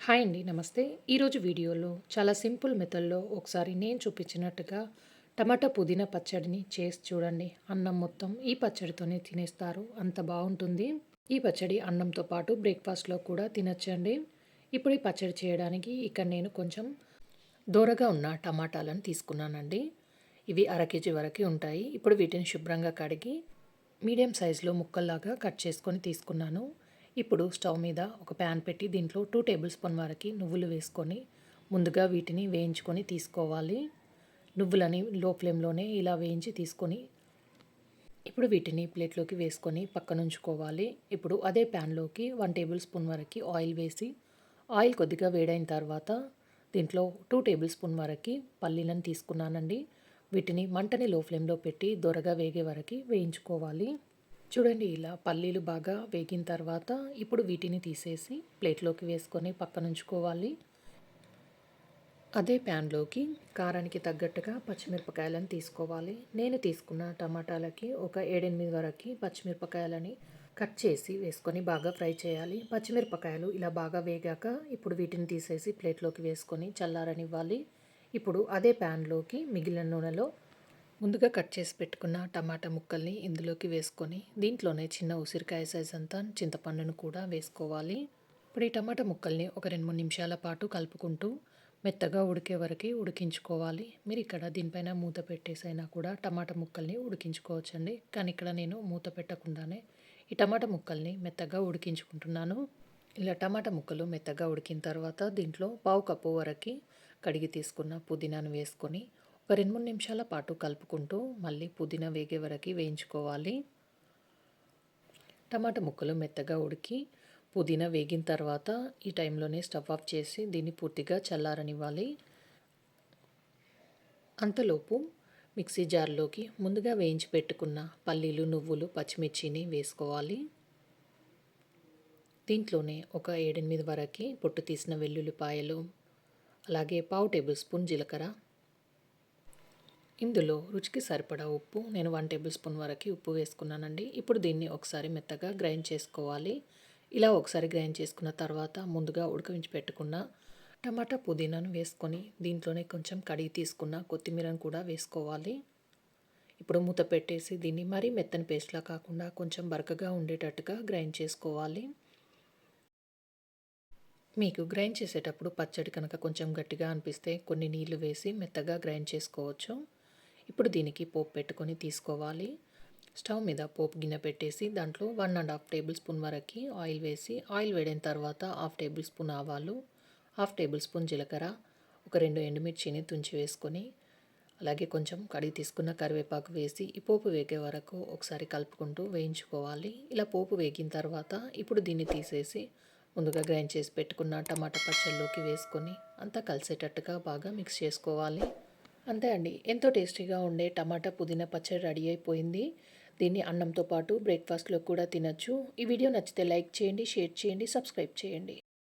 Hi అండి. నమస్తే. ఈరోజు వీడియోలో చాలా సింపుల్ మెథడ్‌లో ఒకసారి నేను చూపించినట్టుగా టమాటా పుదీనా పచ్చడిని చేసి చూడండి. అన్నం మొత్తం ఈ పచ్చడితోనే తినేస్తారు. అంత బావుంటుంది. ఈ పచ్చడి అన్నంతో పాటు బ్రేక్‌ఫాస్ట్‌లో కూడా తినొచ్చండి. ఇప్పుడు ఈ పచ్చడి చేయడానికి ఇక్కడ నేను కొంచెం దోరగా ఉన్న టమాటాలను తీసుకున్నానండి. ఇవి అర కేజీ వరకు ఉంటాయి. ఇప్పుడు వీటిని శుభ్రంగా కడిగి మీడియం సైజులో ముక్కల్లాగా కట్ చేసుకొని తీసుకున్నాను. ఇప్పుడు స్టవ్ మీద ఒక ప్యాన్ పెట్టి దీంట్లో 2 టేబుల్ స్పూన్ వరకు నువ్వులు వేసుకొని ముందుగా వీటిని వేయించుకొని తీసుకోవాలి. నువ్వులని లో ఫ్లేమ్లోనే ఇలా వేయించి తీసుకొని ఇప్పుడు వీటిని ప్లేట్లోకి వేసుకొని పక్కనుంచుకోవాలి. ఇప్పుడు అదే ప్యాన్లోకి 1 టేబుల్ స్పూన్ వరకు ఆయిల్ వేసి ఆయిల్ కొద్దిగా వేడైన తర్వాత దీంట్లో 2 టేబుల్ స్పూన్ వరకు పల్లీలను తీసుకున్నానండి. వీటిని మంటని లో ఫ్లేమ్లో పెట్టి దోరగా వేగే వరకు వేయించుకోవాలి. చూడండి ఇలా పల్లీలు బాగా వేగిన తర్వాత ఇప్పుడు వీటిని తీసేసి ప్లేట్లోకి వేసుకొని పక్కనుంచుకోవాలి. అదే ప్యాన్లోకి కారానికి తగ్గట్టుగా పచ్చిమిరపకాయలను తీసుకోవాలి. నేను తీసుకున్న టమాటాలకి ఒక 7-8 వరకు పచ్చిమిరపకాయలని కట్ చేసి వేసుకొని బాగా ఫ్రై చేయాలి. పచ్చిమిరపకాయలు ఇలా బాగా వేగాక ఇప్పుడు వీటిని తీసేసి ప్లేట్లోకి వేసుకొని చల్లారనివ్వాలి. ఇప్పుడు అదే ప్యాన్లోకి మిగిలిన నూనెలో ముందుగా కట్ చేసి పెట్టుకున్న టమాటా ముక్కల్ని ఇందులోకి వేసుకొని దీంట్లోనే చిన్న ఉసిరికాయ సైజ్ అంతా చింతపండును కూడా వేసుకోవాలి. ఇప్పుడు ఈ టమాటా ముక్కల్ని ఒక 2-3 నిమిషాల పాటు కలుపుకుంటూ మెత్తగా ఉడికే వరకు ఉడికించుకోవాలి. మీరు ఇక్కడ దీనిపైన మూత పెట్టేసైనా కూడా టమాటా ముక్కల్ని ఉడికించుకోవచ్చండి. కానీ ఇక్కడ నేను మూత పెట్టకుండానే ఈ టమాటా ముక్కల్ని మెత్తగా ఉడికించుకుంటున్నాను. ఇలా టమాటా ముక్కలు మెత్తగా ఉడికిన తర్వాత దీంట్లో పావు కప్పు వరకు కడిగి తీసుకున్న పుదీనాను వేసుకొని ఒక 2-3 నిమిషాల పాటు కలుపుకుంటూ మళ్ళీ పుదీనా వేగే వరకు వేయించుకోవాలి. టమాటా ముక్కలు మెత్తగా ఉడికి పుదీనా వేగిన తర్వాత ఈ టైంలోనే స్టవ్ ఆఫ్ చేసి దీన్ని పూర్తిగా చల్లారనివ్వాలి. అంతలోపు మిక్సీ జార్లోకి ముందుగా వేయించి పెట్టుకున్న పల్లీలు, నువ్వులు, పచ్చిమిర్చిని వేసుకోవాలి. దీంట్లోనే ఒక 7-8 వరకు పొట్టు తీసిన వెల్లుల్లిపాయలు, అలాగే పావు టేబుల్ స్పూన్ జీలకర్ర, ఇందులో రుచికి సరిపడా ఉప్పు, నేను 1 టేబుల్ స్పూన్ వరకు ఉప్పు వేసుకున్నానండి. ఇప్పుడు దీన్ని ఒకసారి మెత్తగా గ్రైండ్ చేసుకోవాలి. ఇలా ఒకసారి గ్రైండ్ చేసుకున్న తర్వాత ముందుగా ఉడకవించి పెట్టుకున్న టమాటా పుదీనాను వేసుకొని దీంట్లోనే కొంచెం కడిగి తీసుకున్న కొత్తిమీరను కూడా వేసుకోవాలి. ఇప్పుడు మూత పెట్టేసి దీన్ని మరీ మెత్తని పేస్ట్లా కాకుండా కొంచెం బరకగా ఉండేటట్టుగా గ్రైండ్ చేసుకోవాలి. మీకు గ్రైండ్ చేసేటప్పుడు పచ్చడి కనుక కొంచెం గట్టిగా అనిపిస్తే కొన్ని నీళ్లు వేసి మెత్తగా గ్రైండ్ చేసుకోవచ్చు. ఇప్పుడు దీనికి పోపు పెట్టుకొని తీసుకోవాలి. స్టవ్ మీద పోపు గిన్నె పెట్టేసి దాంట్లో 1½ టేబుల్ స్పూన్ వరకు ఆయిల్ వేసి ఆయిల్ వేడైన తర్వాత 1/2 టేబుల్ స్పూన్ ఆవాలు, 1/2 టేబుల్ స్పూన్ జీలకర్ర, ఒక 2 ఎండుమిర్చిని తుంచి వేసుకొని అలాగే కొంచెం కడిగి తీసుకున్న కరివేపాకు వేసి ఈ పోపు వేగే వరకు ఒకసారి కలుపుకుంటూ వేయించుకోవాలి. ఇలా పోపు వేగిన తర్వాత ఇప్పుడు దీన్ని తీసేసి ముందుగా గ్రైండ్ చేసి పెట్టుకున్న టమాటా పచ్చళ్ళలోకి వేసుకొని అంతా కలిసేటట్టుగా బాగా మిక్స్ చేసుకోవాలి. అంతే అండి, ఎంతో టేస్టీగా ఉండే టమాటా పుదీనా పచ్చడి రెడీ అయిపోయింది. దీన్ని అన్నంతో పాటు బ్రేక్ఫాస్ట్‌లో కూడా తినొచ్చు. ఈ వీడియో నచ్చితే లైక్ చేయండి, షేర్ చేయండి, సబ్స్క్రైబ్ చేయండి.